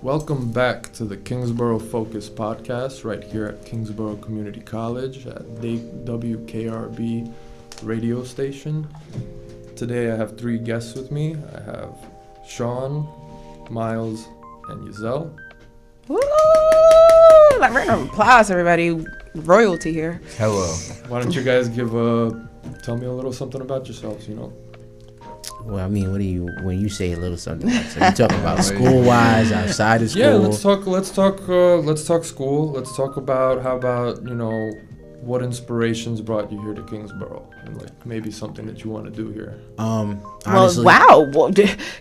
Welcome back to the Kingsborough Focus podcast right here at Kingsborough Community College at the WKRB radio station. Today I have three guests with me. I have Sean, Miles, and Yissel. Woo! Like, round of applause, everybody. Royalty here. Hello. Why don't you guys tell me a little something about yourselves, Well, I mean, when you say a little something, so you talking about school-wise, outside of school? Yeah, let's talk school. Let's talk about how about, what inspirations brought you here to Kingsborough and like maybe something that you want to do here. Honestly, wow.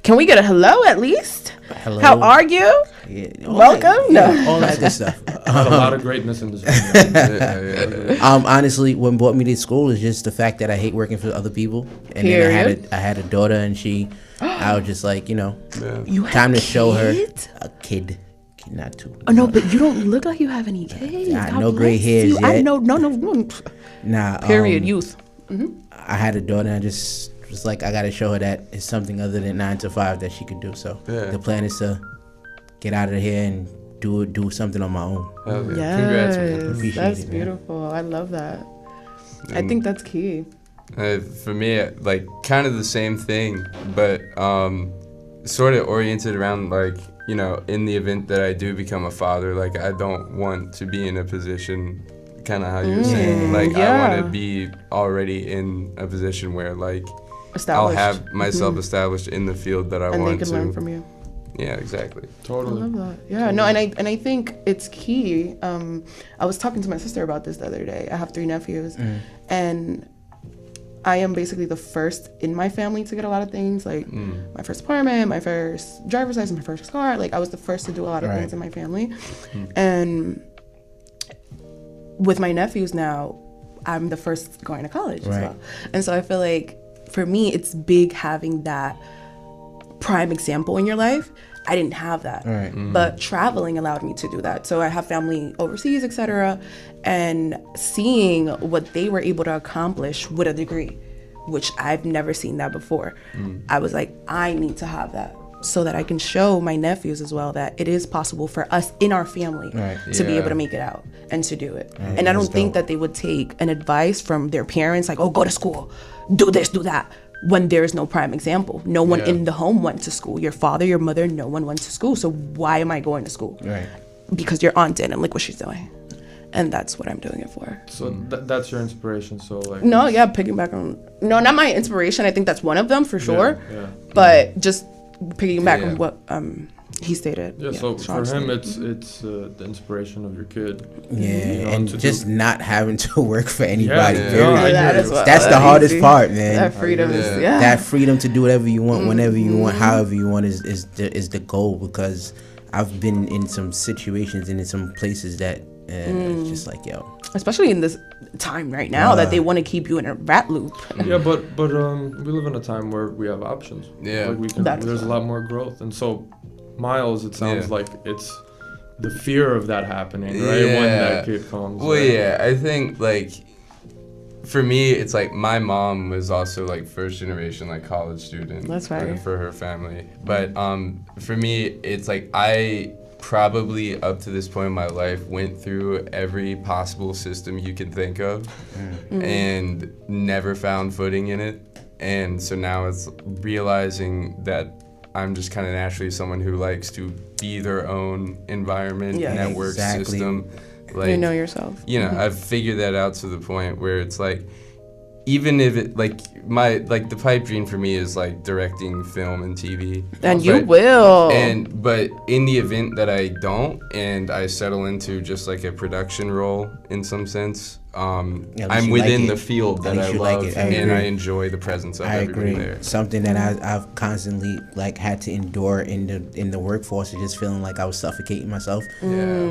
Can we get a hello at least? Hello. How are you? Yeah, Welcome. all that good stuff. A lot of greatness in this room. Honestly, what brought me to school is just the fact that I hate working for other people, and then I had a daughter, and I was just like, You time to show her kids? a kid. Not two. Oh no, but you don't look like you have any kids. No gray hairs yet. I know, no. Nah. Period. Youth. I had a daughter, and I just was like, I gotta show her that it's something other than 9 to 5 that she could do. So the plan is to get out of here and do something on my own. Yes, congrats, man. Appreciate that's it, man. beautiful. I love that. I think that's key. For me, like kind of the same thing, but sort of oriented around like, in the event that I do become a father, like I don't want to be in a position, kind of how you were saying, like I want to be already in a position where like I'll have myself established in the field that I want to. And they can learn from you. Yeah, exactly. Totally. I love that. Yeah, no, and I think it's key. I was talking to my sister about this the other day. I have 3 nephews, and I am basically the first in my family to get a lot of things, like my first apartment, my first driver's license, my first car. Like I was the first to do a lot of things in my family. And with my nephews now, I'm the first going to college as well. And so I feel like for me, it's big having that prime example in your life. I didn't have that, but traveling allowed me to do that. So I have family overseas, etc., and seeing what they were able to accomplish with a degree, which I've never seen that before. I was like, I need to have that so that I can show my nephews as well that it is possible for us in our family to be able to make it out and to do it. And I don't think that they would take an advice from their parents like, oh, go to school, do this, do that, when there's no prime example. No one in the home went to school. Your father, your mother, no one went to school. So why am I going to school? Because your aunt did, and look what she's doing. And that's what I'm doing it for. So that's your inspiration. So like. No, piggyback on. No, not my inspiration. I think that's one of them for sure. Yeah. But just piggyback on what he stated. Yeah. So for him, it's the inspiration of your kid. Yeah, and just not having to work for anybody. That's the hardest part, man. That freedom is that freedom to do whatever you want, whenever you want, however you want is the goal. Because I've been in some situations and in some places that it's just like, especially in this time right now that they want to keep you in a rat loop. Yeah, but we live in a time where we have options. Yeah, like there's a lot more growth, and so Miles, it sounds like it's the fear of that happening, right? When that kid comes. Well, I think like for me, it's like my mom was also like first generation like college student. That's right. For her family, but for me, it's like I probably up to this point in my life went through every possible system you can think of and never found footing in it. And so now it's realizing that I'm just kind of naturally someone who likes to be their own environment, network system. Like, you know yourself. I've figured that out to the point where it's like, even if it the pipe dream for me is like directing film and TV. And you will. But in the event that I don't and I settle into just like a production role in some sense, I'm within the field that I love and I enjoy the presence of everybody there. Something that I've constantly like had to endure in the workforce is just feeling like I was suffocating myself.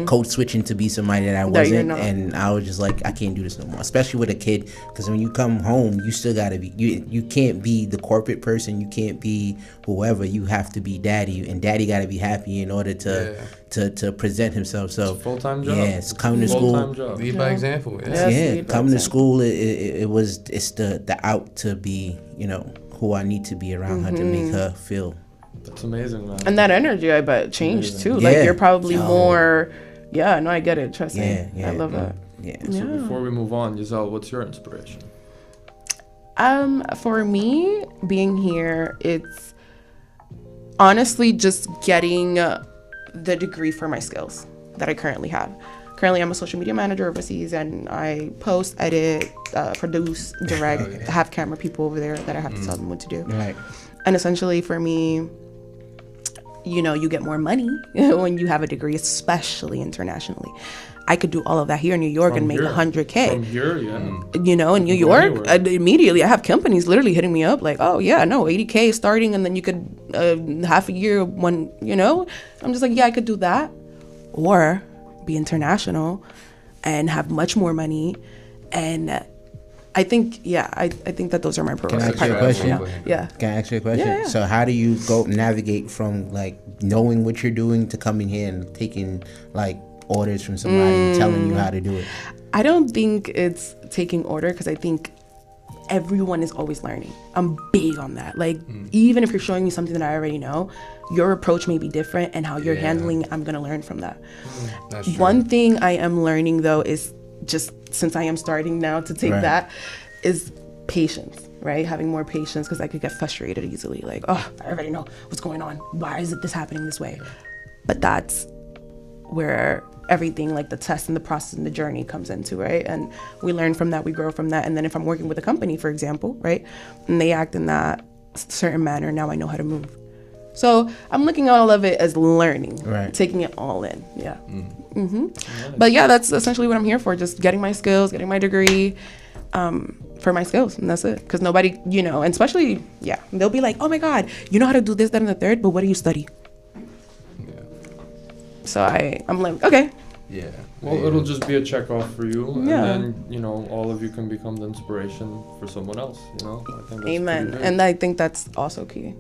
Code switching to be somebody that I wasn't, and I was just like, I can't do this no more. Especially with a kid, because when you come home, you still gotta be you can't be the corporate person. You can't be whoever. You have to be daddy, and daddy gotta be happy in order to present himself. So it's a full-time job. Yes, coming to school. Lead by example. Coming to school, it's the out to be, who I need to be around her to make her feel That's amazing, man. And that energy, I bet, changed too. Yeah. Like you're probably more. Yeah, no, I get it. Trust me. Yeah. I love that. Yeah. So before we move on, Yissel, what's your inspiration? For me, being here, it's honestly just getting the degree for my skills that I currently have. Currently, I'm a social media manager overseas, and I post, edit, produce, direct, have camera people over there that I have to tell them what to do. Right. And essentially, for me, you know, you get more money when you have a degree, especially internationally. I could do all of that here in New York and make $100K. From here, yeah. You know, in New York, immediately I have companies literally hitting me up like, oh yeah, no, $80K starting, and then you could half a year, one, you know. I'm just like, yeah, I could do that, or be international and have much more money. And I think, I think that those are my priorities. Can I ask you a question? Yeah. Can I ask you a question? Yeah. So how do you go navigate from like knowing what you're doing to coming here and taking like orders from somebody and telling you how to do it? I don't think it's taking order, because I think everyone is always learning. I'm big on that. Like, even if you're showing me something that I already know, your approach may be different, and how you're handling it, I'm going to learn from that. That's true. One thing I am learning, though, is just since I am starting now to take that, is patience, right? Having more patience, because I could get frustrated easily. Like, oh, I already know what's going on. Why is this happening this way? But that's where everything, like the test and the process and the journey, comes into, right? And we learn from that, we grow from that. And then if I'm working with a company, for example, right, and they act in that certain manner, now I know how to move. So I'm looking at all of it as learning, taking it all in. Nice. But yeah, that's essentially what I'm here for, just getting my skills, getting my degree for my skills, and that's it. Because nobody, you know, and especially, they'll be like, oh my God, you know how to do this, that, and the third, but what do you study? So I'm like, okay. Yeah. Well, it'll just be a check off for you, and then, you know, all of you can become the inspiration for someone else, you know? I think that's Amen. And I think that's also key.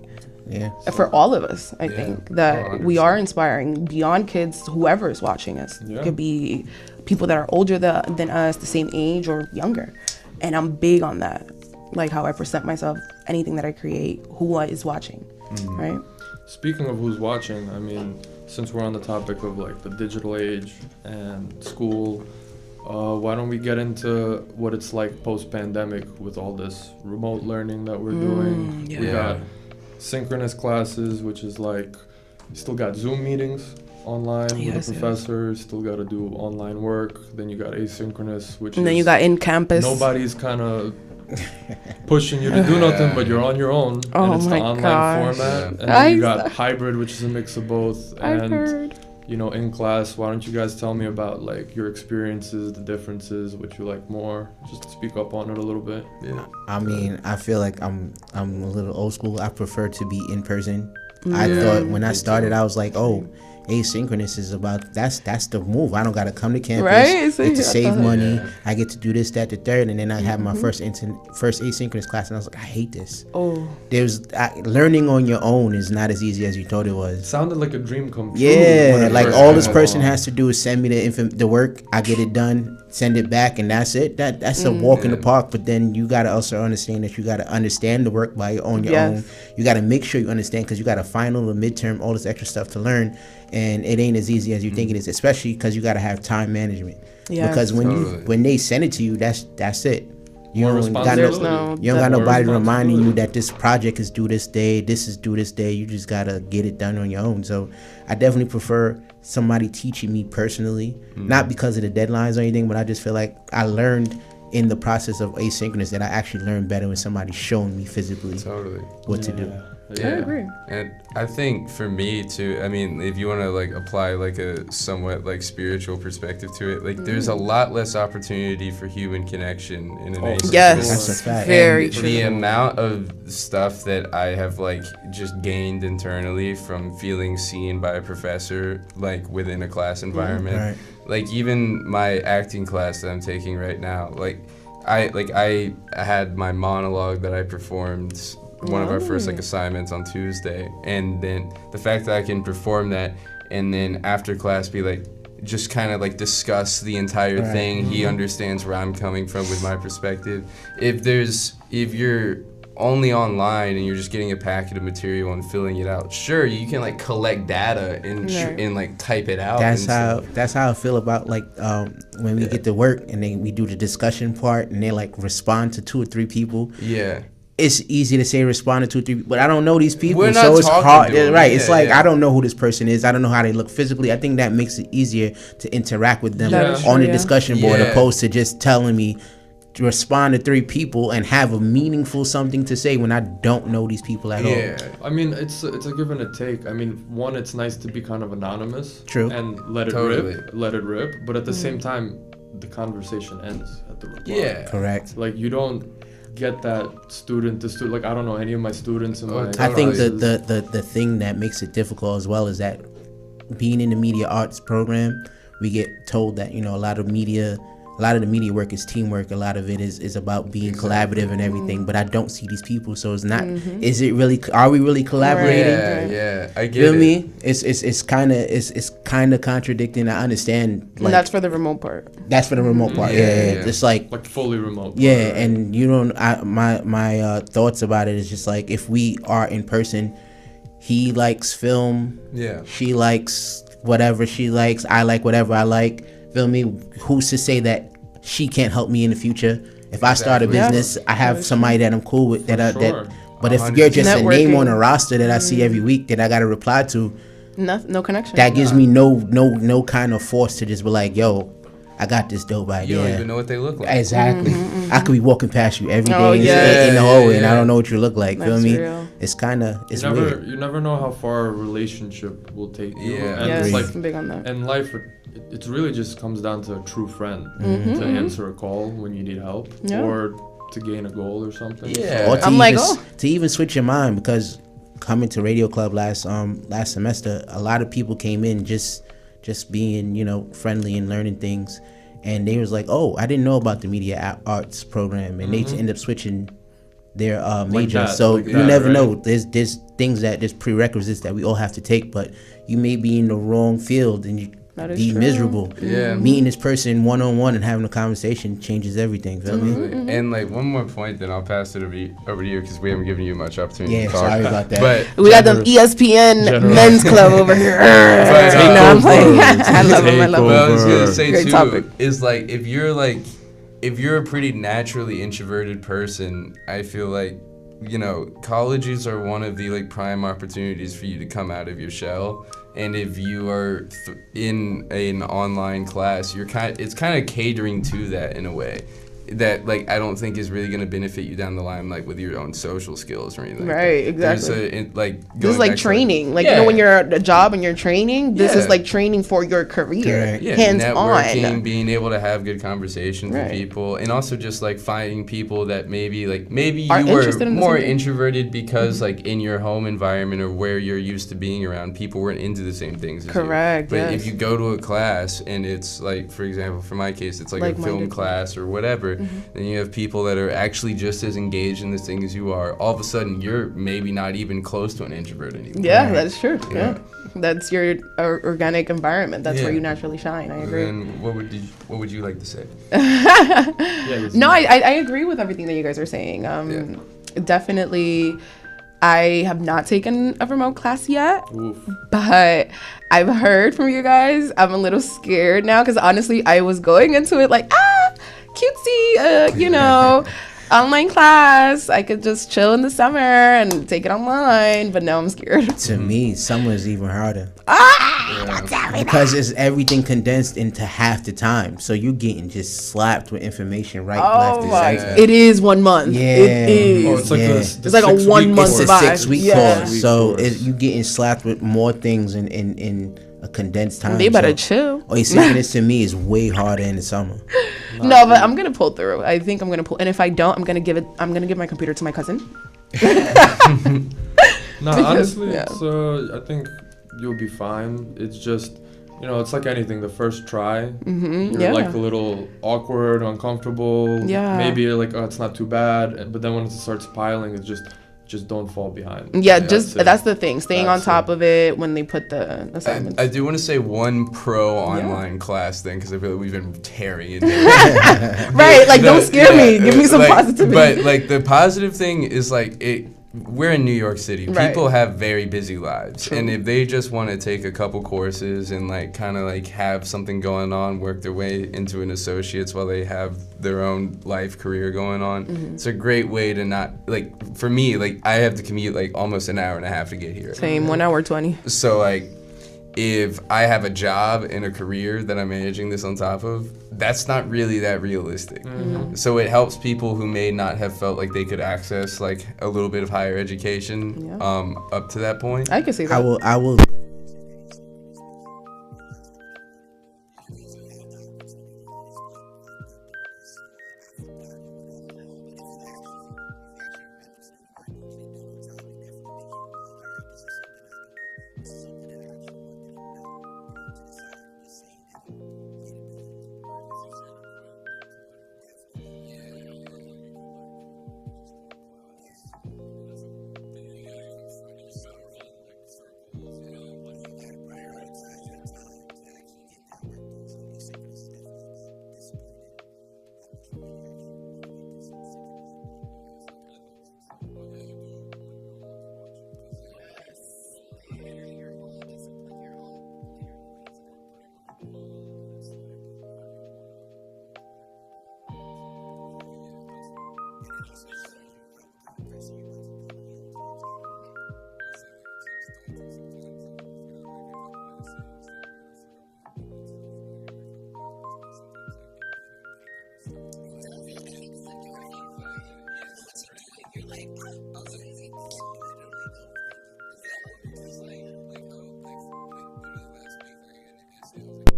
Yeah. For all of us, I think that we are inspiring beyond kids, whoever is watching us. It could be people that are older than us, the same age or younger. And I'm big on that. Like how I present myself, anything that I create, who is watching, right? Speaking of who's watching, I mean, since we're on the topic of like the digital age and school, why don't we get into what it's like post-pandemic with all this remote learning that we're doing? We got synchronous classes, which is like, you still got Zoom meetings online with the professor, still got to do online work. Then you got asynchronous, which and then you got in campus. Nobody's kind of pushing you to do nothing, but you're on your own, and it's the online format. And then you got hybrid, which is a mix of both. And you know, in class, why don't you guys tell me about like your experiences, the differences, what you like more? Just to speak up on it a little bit. Yeah. I mean, I feel like I'm a little old school. I prefer to be in person. I thought when I started, I was like, oh, asynchronous is about that's the move. I don't gotta come to campus, get to save money. I get to do this, that, the third, and then I had my first asynchronous class, and I was like, I hate this. There's learning on your own is not as easy as you thought it was. It sounded like a dream come true. Yeah, like all this person has to do is send me the work. I get it done, send it back, and that's it. That's a walk in the park. But then you gotta also understand that you gotta understand the work on your own. You gotta make sure you understand, because you got a final, a midterm, all this extra stuff to learn. And it ain't as easy as you think it is, especially because you got to have time management. Because when they send it to you, that's it. You don't got nobody reminding you that this project is due this day, this is due this day. You just got to get it done on your own. So I definitely prefer somebody teaching me personally, not because of the deadlines or anything, but I just feel like I learned in the process of asynchronous that I actually learned better when somebody's showing me physically what to do. I agree. And I think for me too, I mean, if you want to like apply like a somewhat like spiritual perspective to it, like there's a lot less opportunity for human connection in an asynchronous. Yes, that's a fact. Very true. The amount of stuff that I have like just gained internally from feeling seen by a professor, like within a class environment, like even my acting class that I'm taking right now, I had my monologue that I performed one of our first like assignments on Tuesday, and then the fact that I can perform that and then after class be like just kind of like discuss the entire thing. He understands where I'm coming from with my perspective. If you're only online and you're just getting a packet of material and filling it out, sure, you can like collect data and like type it out. That's how I feel about like when we get to work and then we do the discussion part and they like respond to 2 or 3 people. Yeah. It's easy to say respond to 2 or 3 people, but I don't know these people, We're so not it's hard. Right? Yeah, it's like I don't know who this person is. I don't know how they look physically. I think that makes it easier to interact with them on the discussion board, opposed to just telling me to respond to 3 people and have a meaningful something to say when I don't know these people at all. Yeah, I mean it's a give and a take. I mean, one, it's nice to be kind of anonymous, and let it rip. But at the same time, the conversation ends at the reply. Yeah, correct. Like you don't get that student to student. Like I don't know any of my students in my. I think the thing that makes it difficult as well is that being in the media arts program, we get told that a lot of the media work is teamwork. A lot of it is about being collaborative and everything. But I don't see these people, so it's not. Is it really? Are we really collaborating? Yeah, I get Feel it. me? It's kind of contradicting. I understand. Like, and that's for the remote part. That's for the remote part. Yeah. It's like fully remote. Yeah, part. And you don't. My thoughts about it is just like if we are in person, he likes film. Yeah. She likes whatever she likes. I like whatever I like. Feel me? Who's to say that she can't help me in the future? If I start a business, I have somebody that I'm cool with. But if you're just a name on a roster that I see every week that I got to reply to, no connection. That gives me no kind of force to just be like, yo, I got this dope idea. You don't even know what they look like. Exactly. I could be walking past you every day in the hallway and I don't know what you look like. That's feel me? Real. It's weird. You never know how far a relationship will take you. Yeah. And it's like, I'm big on that. in life, it really just comes down to a true friend to answer a call when you need help or to gain a goal or something. Yeah. Or to even switch your mind, because coming to Radio Club last semester, a lot of people came in just being friendly and learning things, and they was like, oh, I didn't know about the media arts program, and they end up switching their major. You never know. There's there's prerequisites that we all have to take, but you may be in the wrong field and you be miserable. Yeah. Meeting this person one-on-one and having a conversation changes everything. Feel me? And like one more point, then I'll pass it over to you because we haven't given you much opportunity to talk. Sorry about that. But we got the ESPN men's club over here. I'm playing. I love them. I love them. What I was gonna say Great too topic. is like if you're a pretty naturally introverted person, I feel like colleges are one of the like prime opportunities for you to come out of your shell. And if you are in an online class, it's kind of catering to that in a way that like I don't think is really going to benefit you down the line, like with your own social skills or anything. Right, exactly. This is like training, when you're at a job and you're training. This is like training for your career, hands networking, on. Being able to have good conversations with people, and also just like finding people that maybe you were more introverted because like in your home environment or where you're used to being around, people weren't into the same things as you. But if you go to a class and it's like, for example, for my case, it's like a film class or whatever. Then you have people that are actually just as engaged in this thing as you are. All of a sudden, you're maybe not even close to an introvert anymore. Yeah, that's true. Yeah. That's your organic environment. That's where you naturally shine. I agree. And what would you like to say? No, I agree with everything that you guys are saying. Definitely, I have not taken a remote class yet, but I've heard from you guys. I'm a little scared now because honestly, I was going into it like, cutesy, online class. I could just chill in the summer and take it online, but now I'm scared. To me, summer's even harder. Because it's everything condensed into half the time. So you're getting just slapped with information left, and right. It is 1 month. Yeah. It is. Oh, it's like a 1 month It's a 6-week course. So you getting slapped with more things in a condensed time. They better chill. Or you're saying this to me is way harder in the summer. No, but I'm gonna pull through. I think I'm gonna pull. And if I don't, I'm gonna give my computer to my cousin. No, honestly, I think you'll be fine. It's just, it's like anything. The first try, you're like a little awkward, uncomfortable. Yeah. Maybe you're like, oh, it's not too bad. But then when it starts piling, it's just just don't fall behind. Yeah, that's the thing. Staying on top of it when they put the assignments. I do want to say one pro online class thing, because I feel like we've been tearing it down. Right, like don't scare me. Give me some positivity. But like the positive thing is like we're in New York City. Right. People have very busy lives. True. And if they just want to take a couple courses and like kind of like have something going on, work their way into an associate's while they have their own life career going on, it's a great way to not, like for me, like I have to commute like almost an hour and a half to get here. Same, 1 hour 20. So like if I have a job and a career that I'm managing this on top of, that's not really that realistic. So it helps people who may not have felt like they could access like a little bit of higher education up to that point. I can see that. I will.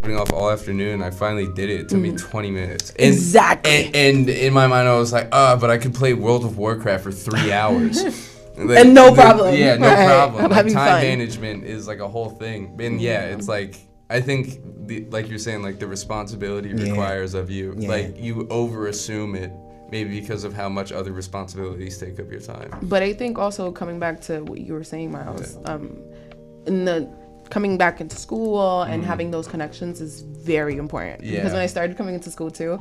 Putting off all afternoon, I finally did it. It took me 20 minutes. And, Exactly. And in my mind, I was like, but I could play World of Warcraft for 3 hours. Like, and no problem. Yeah, no Right. problem. I'm Like, having time fun. management is like a whole thing. And yeah, it's like, I think, like you're saying, like the responsibility requires of you. Like you over-assume it, maybe because of how much other responsibilities take up your time. But I think also coming back to what you were saying, Miles, in the coming back into school and having those connections is very important. Yeah. Because when I started coming into school too,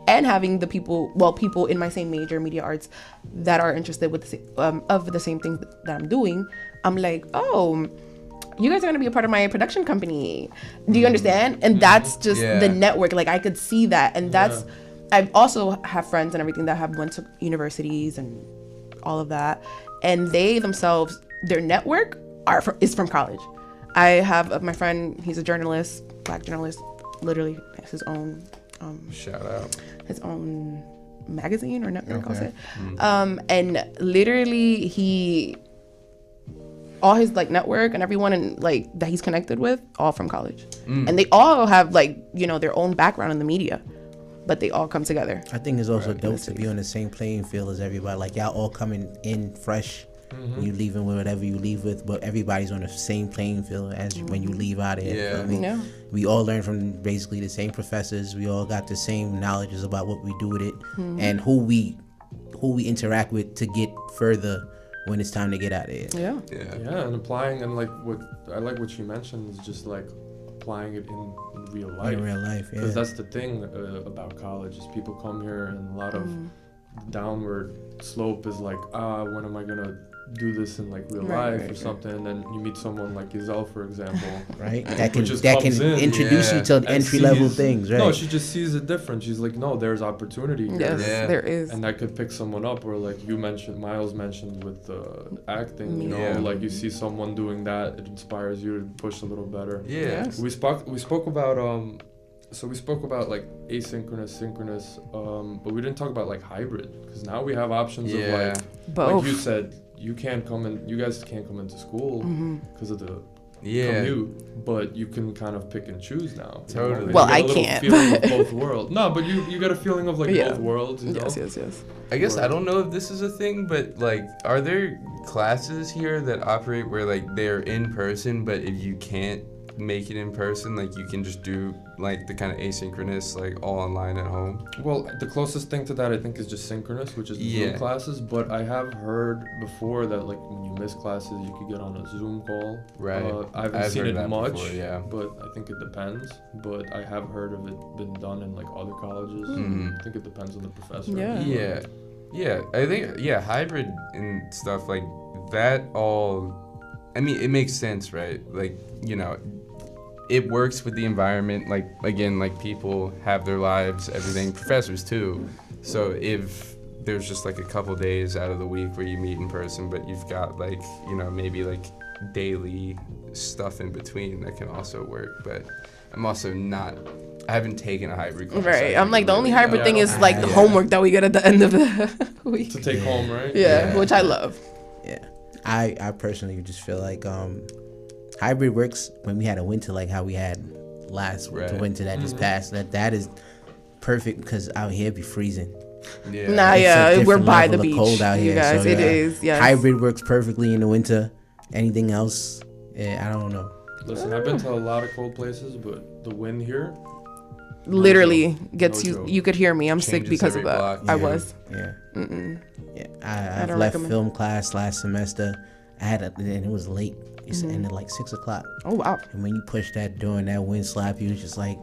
and having the people in my same major, media arts, that are interested with of the same thing that I'm doing, I'm like, oh, you guys are gonna be a part of my production company. Do you understand? And that's just the network. Like I could see that, and that's. I also have friends and everything that have went to universities and all of that, and they themselves, their network is from college. I have my friend, he's a journalist, black journalist, literally has his own shout out, his own magazine or network, I'll say. And literally all his like network and everyone and like that he's connected with, all from college. And they all have like, you know, their own background in the media, but they all come together. I think it's also dope to be on the same playing field as everybody. Like y'all all coming in fresh. You leaving with whatever you leave with, but everybody's on the same playing field as when you leave out of here. We all learn from basically the same professors. We all got the same knowledges about what we do with it and who we interact with to get further when it's time to get out of here. Yeah, and applying, and like what I like what she mentioned is just like applying it in real life. In real life, because that's the thing about college is people come here and a lot of downward slope is like, when am I gonna do this in like real life or something, and then you meet someone like Yissel, for example, right? That can introduce you to entry level things, right? No, she just sees it different. She's like, no, there's opportunity here. Yes, there is, and that could pick someone up. Or like Miles mentioned with acting, you know, like you see someone doing that, it inspires you to push a little better. We spoke about so we spoke about like asynchronous, synchronous, but we didn't talk about like hybrid, because now we have options of like both. Like you said, you guys can't come into school because of the commute, but you can kind of pick and choose now. Totally. You know? Well, I can't. Feeling of both worlds. No, but you get a feeling of like both worlds. You know? Yes. I guess I don't know if this is a thing, but like, are there classes here that operate where like they're in person, but if you can't make it in person, like you can just do like the kind of asynchronous, like all online at home? Well, the closest thing to that I think is just synchronous, which is Zoom classes. But I have heard before that like when you miss classes, you could get on a Zoom call. Right. I haven't seen it much, before, but I think it depends. But I have heard of it been done in like other colleges. I think it depends on the professor. Yeah. I think hybrid and stuff like that all. I mean, it makes sense, right? Like, you know, it works with the environment. Like, again, like people have their lives, everything, professors too. So if there's just like a couple days out of the week where you meet in person, but you've got like, you know, maybe like daily stuff in between, that can also work. But I'm also I haven't taken a hybrid class. Right. I'm like, the only hybrid thing is like the homework that we get at the end of the week. To take home, right? Yeah, which I love. Yeah. I personally just feel like hybrid works when we had a winter like how we had last winter that just passed. That is perfect because out here be freezing. We're by the beach. Cold out here, you guys. so, it is. Yes. Hybrid works perfectly in the winter. Anything else, I don't know. Listen, I've been to a lot of cold places, but the wind here literally gets you. You could hear me. I'm sick because of that. Block. I was. Yeah. Yeah. I left film class last semester. And it was late. It ended like 6:00. Oh wow! And when you push that door and that wind slap you, it's just like,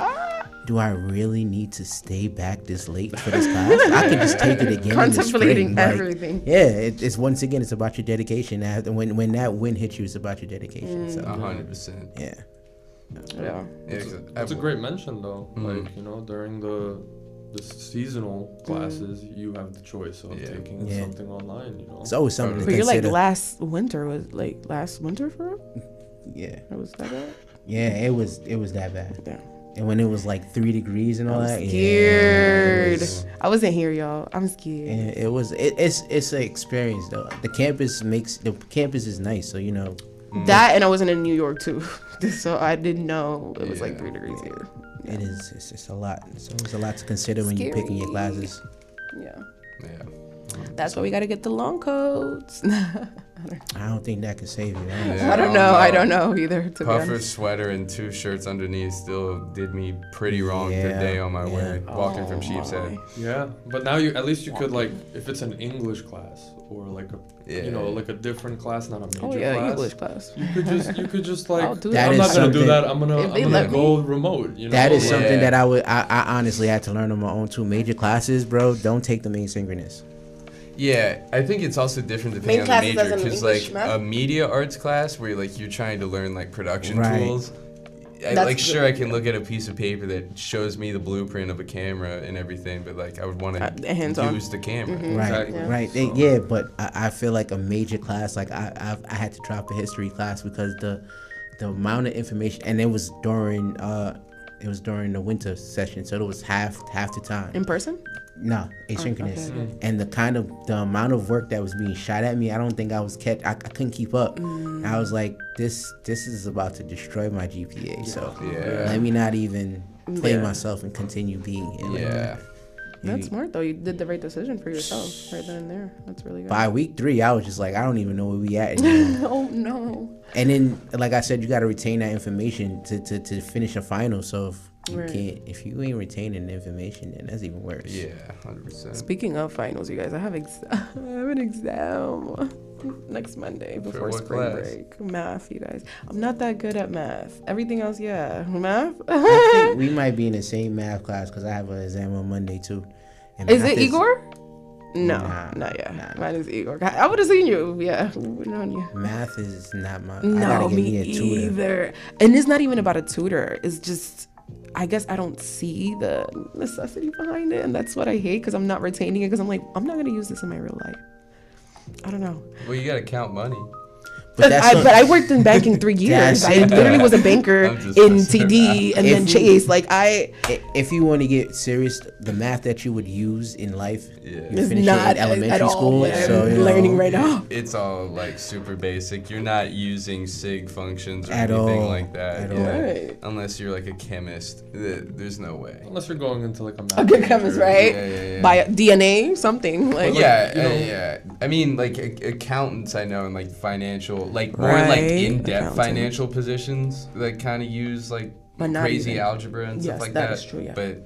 do I really need to stay back this late for this class? I can just take it again. Contemplating in the spring. everything. Like, it's once again, it's about your dedication. When that wind hits you, it's about your dedication. So 100%. Yeah. It's a great mention though. Like, you know, during the seasonal classes, you have the choice of taking something online, you know. It's always something to consider. But you're like last winter for real? Yeah. It was that bad? Yeah, it was that bad. Yeah. And when it was like 3 degrees and all that, scared. I wasn't here, y'all. I'm scared. And it's an experience though. The campus is nice, so you know. That, and I wasn't in New York too, so I didn't know it was like 3 degrees here. Yeah. It is. It's a lot. So it's a lot to consider when you're picking your classes. Yeah. That's why we got to get the long coats. I don't think that could save you. I don't know. I don't know either. Puffer sweater and 2 shirts underneath still did me pretty wrong today on my way walking from Sheepshead. Yeah, but now at least you could, like, if it's an English class or like you know, like a different class, not a major class. English class. You could just like, I'm not gonna do that. I'm gonna go remote. You know? That is something that I honestly had to learn on my own too. Major classes, bro, don't take them asynchronous. Yeah, I think it's also different depending on the major, because like a media arts class where you're trying to learn like production tools. I can look at a piece of paper that shows me the blueprint of a camera and everything, but like I would want to use the camera. Right. But I feel like a major class, like I had to drop a history class because the amount of information, and it was during the winter session, so it was half the time. In person? No, asynchronous. And the amount of work that was being shot at me, I don't think I couldn't keep up. I was like, this is about to destroy my GPA. So let me not even play myself and continue being here. That's smart though. You did the right decision for yourself right then and there. That's really good. By week 3, I was just like, I don't even know where we at. Oh no. And then, like I said, you got to retain that information to finish a final. So if you ain't retaining the information, then that's even worse. Yeah, 100%. Speaking of finals, you guys, I have an exam next Monday before spring break. Math, you guys. I'm not that good at math. Everything else, math. I think we might be in the same math class because I have an exam on Monday too. And is it Igor? No, not yet. Nah. Mine is Igor. I would have seen you. Yeah, we would have known you. Math is not my. No, I gotta get me a tutor. either. And it's not even about a tutor. It's just, I guess I don't see the necessity behind it, and that's what I hate because I'm not retaining it because I'm like, I'm not gonna use this in my real life. I don't know. Well, you gotta count money. But I worked in banking 3 years. I literally was a banker in TD and then Chase. If you want to get serious, the math that you would use in life, is not in elementary at all school. So learning right now. It's all like super basic. You're not using sig functions or anything like that. Right. Unless you're like a chemist, there's no way. Unless you're going into like a good chemist, right? By DNA, something like. Yeah. I mean, like accountants I know and like financial like more like in-depth Accounting. financial positions that kind of use like But not crazy even. algebra and stuff like that that. is true, yeah. But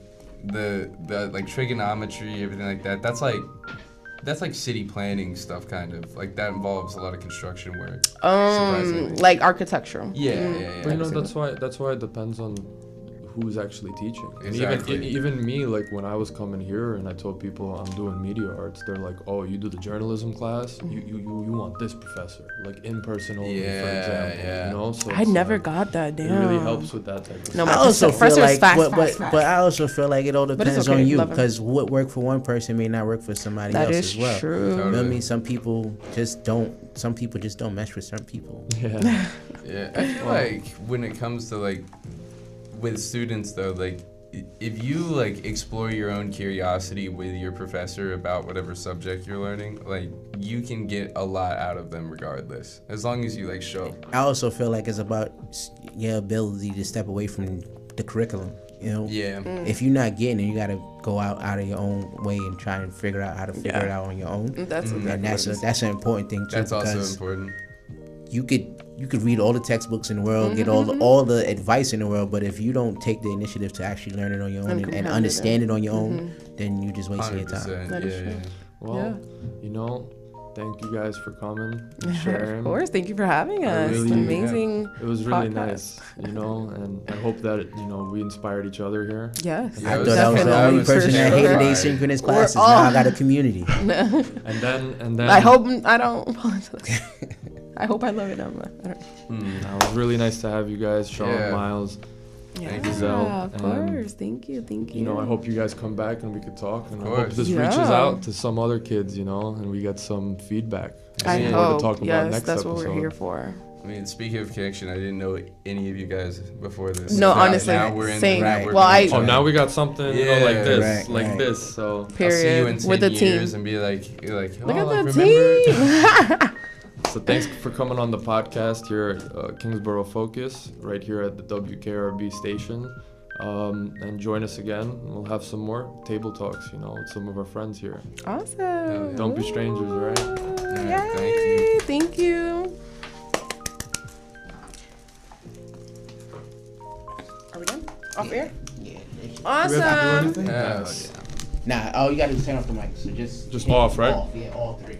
the like trigonometry, everything like that, that's like city planning stuff, kind of like that involves a lot of construction work. Surprisingly. Like architectural. Yeah. But that's why it depends on who's actually teaching. And Exactly. even me, like when I was coming here and I told people I'm doing media arts, they're like, oh, you do the journalism class, you want this professor, like in person only, for example. Yeah. You know, so I it's never like, got that. Damn. It really helps with that type of No, stuff. my I also feel professor was like, fast. but I also feel like it all But it's depends okay, on you, love him. because what worked for one person may not work for somebody That else is as well. true. You know what I Totally. mean? Some people just don't mesh with certain people. Yeah. Yeah, I feel like when it comes to like with students though, like if you like explore your own curiosity with your professor about whatever subject you're learning, like you can get a lot out of them regardless, as long as you like show. I also feel like it's about your ability to step away from the curriculum. You know, Yeah. if you're not getting it, you gotta go out of your own way and try and figure out how to figure it out on your own. That's And that's an important thing too. That's also because important. you could read all the textbooks in the world, get all the advice in the world, but if you don't take the initiative to actually learn it on your own and understand it on your own, then you just wasting your time. 100%. That is true. Well, you know, thank you guys for coming and sharing. Of course, thank you for having us. really- Amazing. It was really podcast. nice, you know, and I hope that, you know, we inspired each other here. Yes. Yeah, I it thought I was the definitely, only for person that sure. hated Right. asynchronous We're classes. all- Now I got a community. And then I hope I don't fall into this. I hope I love it. I don't it was really nice to have you guys, Sean, Yeah. Miles. Thank you. Giselle, of course. Thank you. You know, I hope you guys come back and we could talk. And I hope course. this Yeah. reaches out to some other kids, you know, and we get some feedback. I Look Yeah. forward hope. to talking about Yes, next that's what episode. we're here for. I mean, speaking of connection, I didn't know any of you guys before this. No, Now- honestly, now we're in same. the Right. network Well, with each I- Oh, other. now we got something, you know, like Yeah. this, Right, right. this. So I'll see you Period. in 10 With the years team. and be like, you're like, Look oh, I at the remember. team. So thanks for coming on the podcast here at Kingsborough Focus, right here at the WKRB station. And join us again. We'll have some more table talks, you know, with some of our friends here. Awesome. Don't be strangers, right? Yeah, thank you. Yay. Thank you. Are we done? Off air? Yeah. Awesome. Do we have to do anything? Hell Yes. yeah. Nah, all you gotta do is turn off the mic. So just Just off, right? Off, yeah, all three.